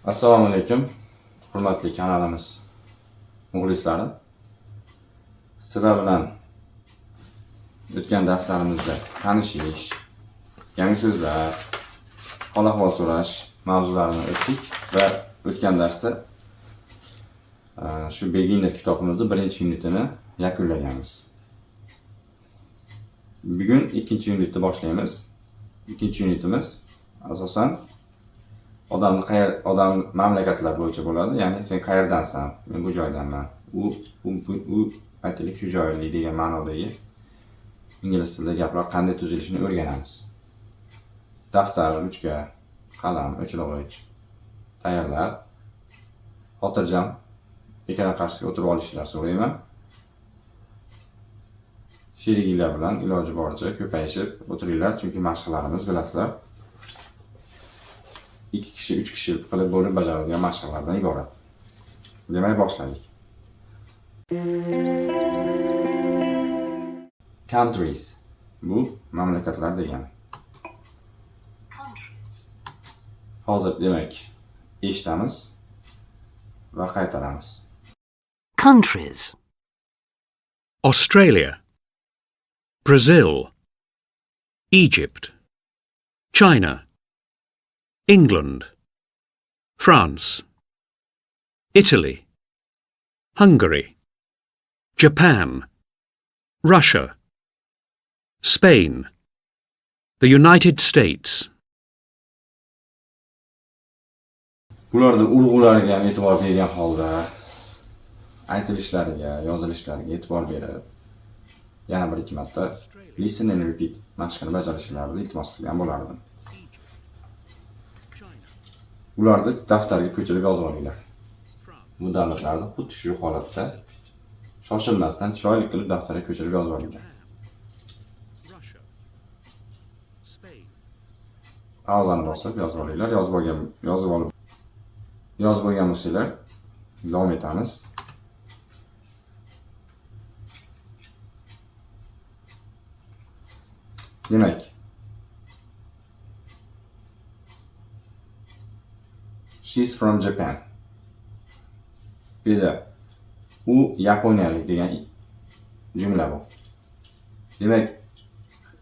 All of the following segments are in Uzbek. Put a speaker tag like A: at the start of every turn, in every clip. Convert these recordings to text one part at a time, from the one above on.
A: Assalomu alaykum, hurmatli kanalimiz muxlislari. Sizlar bilan o'tgan darslarimizda tanishish, yangi so'zlar, hol-ahvol so'rash mavzularini o'tdik va o'tgan darsda shu beginner kitobimizning birinchi yunitini yakunlaganmiz. Bugun ikkinchi yunitni boshlaymiz. Ikkinchi yunitimiz asosan odam mamlakatlar bo'yicha bo'ladi. Ya'ni sen qayerdansan? Men bu joydanman. U aytaylik shu joylik degan ma'nodagi ingliz tilida gaplar qanday tuzilishini o'rganamiz. Daftar, ruchka, qalam, o'chirg'ich tayyorlab, xotirjam ekran qarshisiga o'tirib olishinglarni so'rayman. Sheriginglar bilan iloji boricha ko'payishib o'tiringlar, chunki mashqlarimiz bilasizlar 2 kishi, 3 kishi qilib bo'lib bajarilgan mashqlardan iborat. Demak, boshladik. Countries bu mamlakatlar degani. Hozir demak eshitamiz va qaytaramiz.
B: Countries.
C: Australia, Brazil, Egypt, China, England, France, Italy, Hungary, Japan, Russia, Spain, the United States.
A: Bularda urg'ularga ham e'tibor bergan holda aytilishlariga, yozilishlariga e'tibor berib, yana bir ikki marta listen and repeat mashqini bajarishlarini iltimos qilgan bo'lardim. Ularni daftarga ko'chirib yozib olinglar. Bu davlatlarni xuddi shu holatda shoshilmasdan chiroyli qilib daftarga ko'chirib yozib olinglar. Pauzani bosib yozib olinglar. Yozib olgan bo'lsanglar, davom etamiz. Demak, she's from Japan. Beda u yaponiyalik degan jumla bu. Demak,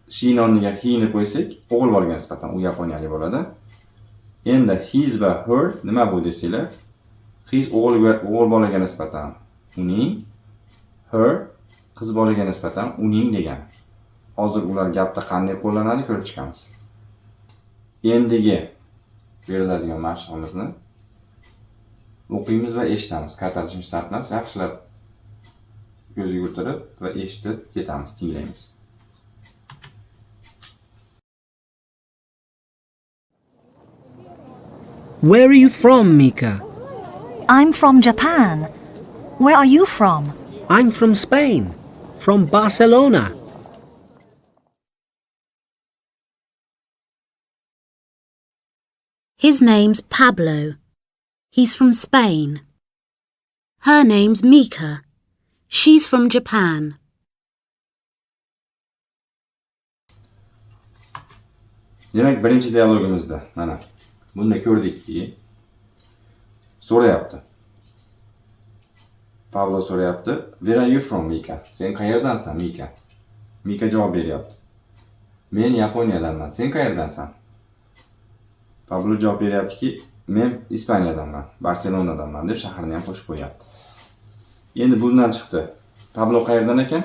A: she'ning o'rniga he'ni qo'ysak, o'g'il bolaga nisbatan u yaponiyalik bo'ladi. Endi his va her nima bu desanglar, his o'g'il bolaga nisbatan uning, her qiz bolaga nisbatan uning degan. Hozir ular gapda qanday qo'llanadi ko'rib chiqamiz. Endigi beriladigan mashqimizni o'qiymiz va eshitamiz. Qaytarishimiz shart emas, yaxshilab ko'z yugurtirib va eshitib ketamiz, tinglaymiz.
B: Where are you from, Mika?
D: I'm from Japan. Where are you from?
B: I'm from Spain, from Barcelona.
E: His name's Pablo. He's from Spain. Her name's Mika. She's from Japan.
A: Demak, birinchi dialogimizda mana bunda ko'rdikki, so'rayapti. Pablo so'rayapti, "Where are you from, Mika?" Sen qayerdansan, Mika? Mika javob beryapti. "Men Yaponiyadanman. Sen qayerdansan?" Pablo javob beryaptiki, "Men Ispaniyadanman, Barselonadanman" deb shaharni ham qo'shib qo'yapti. Endi bundan chiqdi. Pablo qayerdan ekan?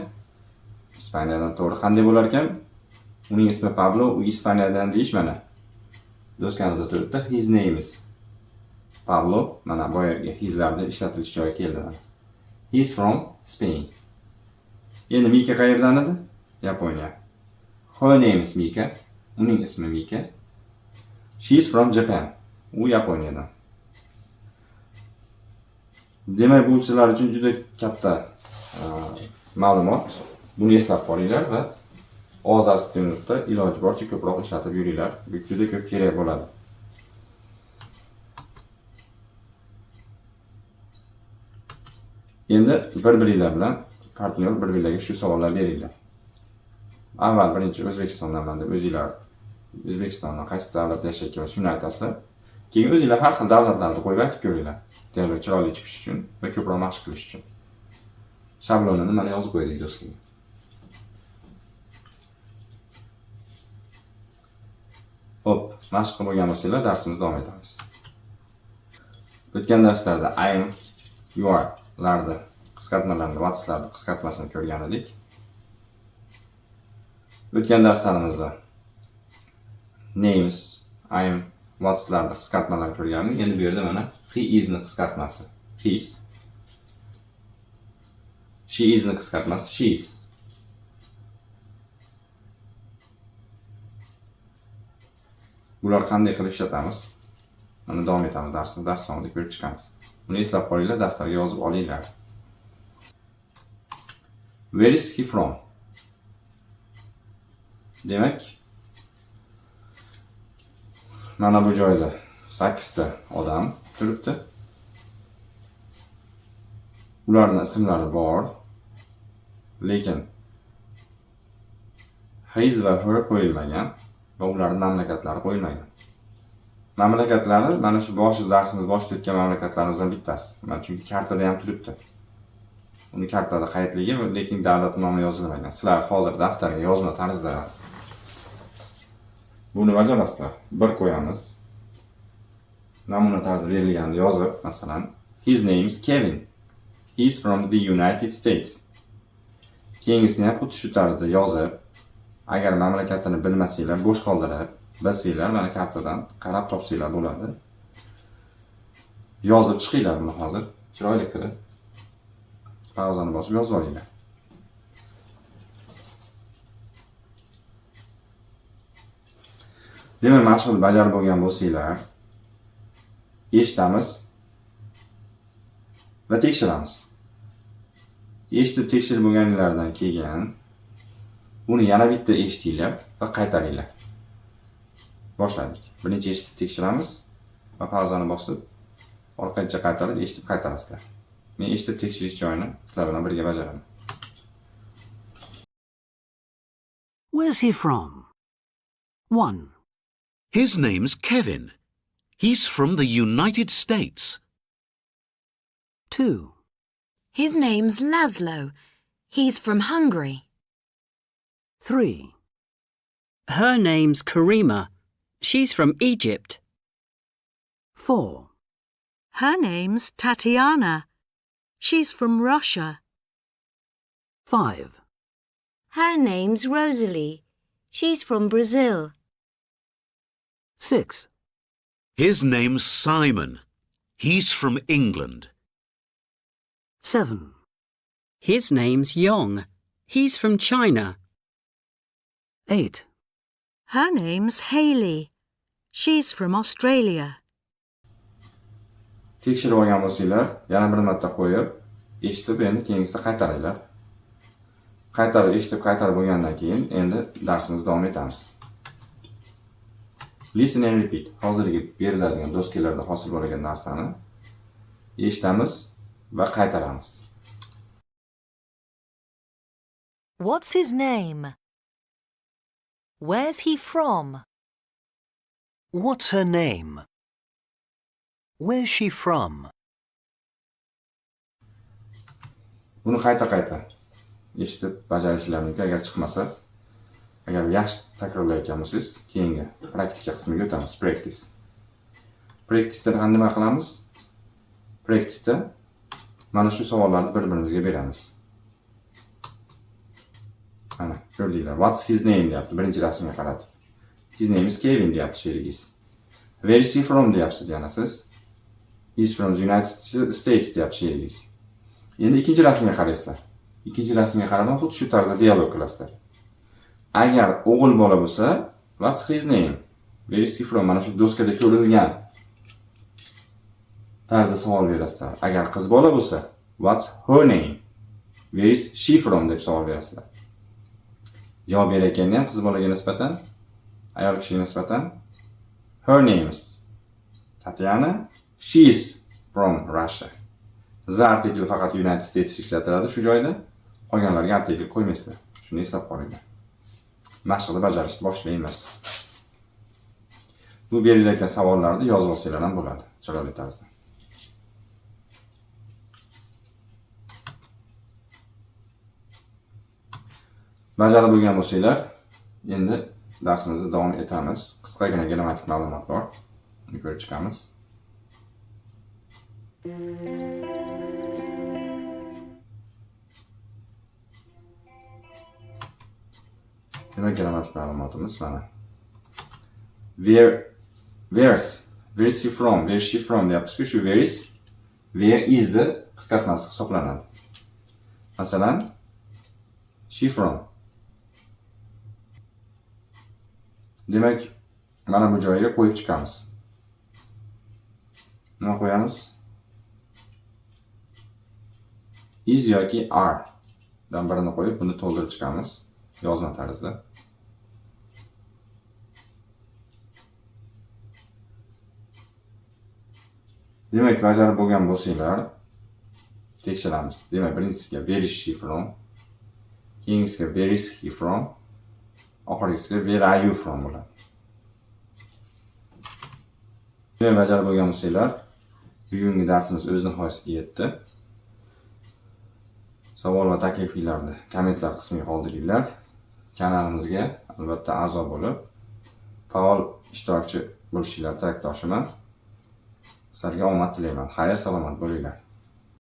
A: Ispaniyadan, to'g'ri. Qanday bo'lar ekan? Uning ismi Pablo, u Ispaniyadan deyish mana. Do'stkamizda turibdi, his name is Pablo, mana boyagi hislarni ishlatilish joyiga keldi. He's from Spain. Endi Mika qayerdan edi? Yaponiya. Her name is Mika. Uning ismi Mika. She's from Japan. U Yaponiyadan. Demak, bu sizlar uchun juda katta ma'lumot. Buni eslab qolinglar va og'zaki kunlikda iloji boricha ko'proq ishlatib yuringlar. Bu juda ko'p kerak bo'ladi. Endi bir-biringlar bilan partnyor bir-birlarga shu savollar beringlar. Avval birinchi O'zbekistondanman deb o'zinglar O'zbekistonda qaysi davlatda yashayotgan shuni aytasizlar. Keyin o'zinglar har xil davlatlarni qo'yib aytib ko'ringlar. Dialog chiroyli chiqish uchun va ko'proq mashq qilish uchun. Shablonini mana yozib qo'ydik do'stlar. Hop, mashq qilib bo'lgan bo'lsanglar, darsimizni davom etamiz. O'tgan darslarda I am, you are larda qisqartmalarni, what'slarni qisqartmasini ko'rgan edik. O'tgan darslarimizda names, I am, what'slarni qisqartmalarni ko'rgan edik. Endi bu yerda mana he is ni qisqartmasi. His. She is ni qisqartmasi she's. Bular qanday qilib ishlatamiz? Mana davom etamiz darsni, dars davomida ko'rib chiqamiz. Buni eslab qolinglar, daftarga yozib olinglar. Where is he from? Demak, mana bu joyda 8 ta odam turibdi. Ularning ismlari bor, lekin his va her qo'yilmagan va ularning mamlakatlari qo'yilmagan. Mamlakatlari mana shu darsimiz boshida o'tgan mamlakatlarimizdan bittasi. Mana chunki kartada ham turibdi. Uni kartada qayerligi, lekin davlat nomi yozilmagan. Sizlar hozir daftarga yozma tarzda buni bajarasizlar. Bir qo'yamiz. Namuna tarzda berilganini yozib, masalan, his name is Kevin. He is from the United States. Keyingisini ham xuddi shu tarzda yozib, agar mamlakatini bilmasanglar, bo'sh qoldirib, bilsanglar, mana kartadan qarab topsanglar bo'ladi. Yozib chiqinglar buni hozir. Chiroyli qilib. Pauzani bosib yozib olinglar. Demak, mashg'ul bajarib bo'lgan bo'lsanglar, eshitamiz va tekshiramiz. Eshitib tekshirib bo'lganlardan keyin uni yana bitta eshitinglar va qaytaringlar. Boshladik. Birinchi eshitib tekshiramiz va pauzani bosib orqacha qaytarib eshitib qaytarasizlar. Men eshitib tekshirish joyini sizlar bilan birga bajaraman.
B: Where's he from? 1.
C: His name's Kevin. He's from the United States.
B: 2.
E: His name's Laszlo. He's from Hungary.
B: 3. Her name's Karima. She's from Egypt. 4.
F: Her name's Tatiana. She's from Russia.
B: 5.
G: Her name's Rosalie. She's from Brazil.
B: 6.
C: His name's Simon. He's from England.
B: 7. His name's Yong. He's from China. 8.
F: Her name's Hayley. She's from Australia.
A: Tekshirib olgan bo'lsanglar, yana bir marta qo'yib, eshitib endi keyingisida qaytaringlar. Qaytarib eshitib qaytarib bo'lgandan keyin endi darsimizni davom etamiz. Listen and repeat. Hozirgi beriladigan doskalarda hosil bo'lgan narsani eshitamiz va qaytaramiz.
D: What's his name? Where's he from?
B: What's her name? Where's she from?
A: Buni qayta eshitib bajarishingiz mumkin. Agar chiqmasa, agar yaxshi takrorlayotgan bo'lsangiz, keyingi praktika qismiga o'tamiz. Practice. Practice'da nima qilamiz? Practice'da mana shu savollarni bir-birimizga beramiz. Mana ko'rdinglar. What's his name deyapti. Birinchi rasmga qaradik. His name is Kevin deyapti sherigingiz. Where is he from deyapsiz yana siz. He's from the United States deyapti sherigingiz. Endi ikkinchi rasmga qaraysizlar. Ikkinchi rasmga qarab xuddi shu tarzda dialog qilasizlar. Agar o'g'il bola bo'lsa, what's his name? Where is he from? Mana shu doskada ko'rilgan tarzda savol berasizlar. Agar qiz bola bo'lsa, what's her name? Where is she from deb savol berasizlar. Javob berayotganda ham qiz bolaga nisbatan, ayol kishiga nisbatan her name is Tatiana, she is from Russia. The article faqat United States ishlatiladi shu joyda. Qolganlarga artikel qo'ymaysizlar. Shuni eslab qolinglar. Mashqni bajarishni boshlaymiz. Bu berilayotgan savollarni yozib olsanglar ham bo'ladi, chiroyli tarzda. Bajarib bo'lgan bo'lsanglar, endi darsimizni davom etamiz. Qisqagina grammatik ma'lumot bor. Uni ko'rib chiqamiz. Demak, grammatik ma'lumotimiz mana. Where's he from? Where's she from deyapmiz-ku, shu where is the qisqartmasi hisoblanadi. Masalan, she from. Demak, mana bu joyga qo'yib chiqamiz. Nima qo'yamiz? Is yoki are dan birini qo'yib, buni to'ldirib chiqamiz yozma tarzda. Demak, bajarib bo'lgan bo'lsanglar, tekshiramiz. Demak, birinchisiga where is she from? Keyingisiga where is he from? Oxirgisiga where are you from bo'ladi. Demak, bajarib bo'lgan bo'lsanglar, bugungi darsimiz o'z nihoyasiga yetdi. Savol va takliflarni kommentlar qismiga qoldiringlar. Kanalimizga albatta a'zo bo'lib, faol ishtirokchi bo'lishinglar tilakdoshiman. Sizlarga omad tilayman. Xayr, salomat bo'linglar.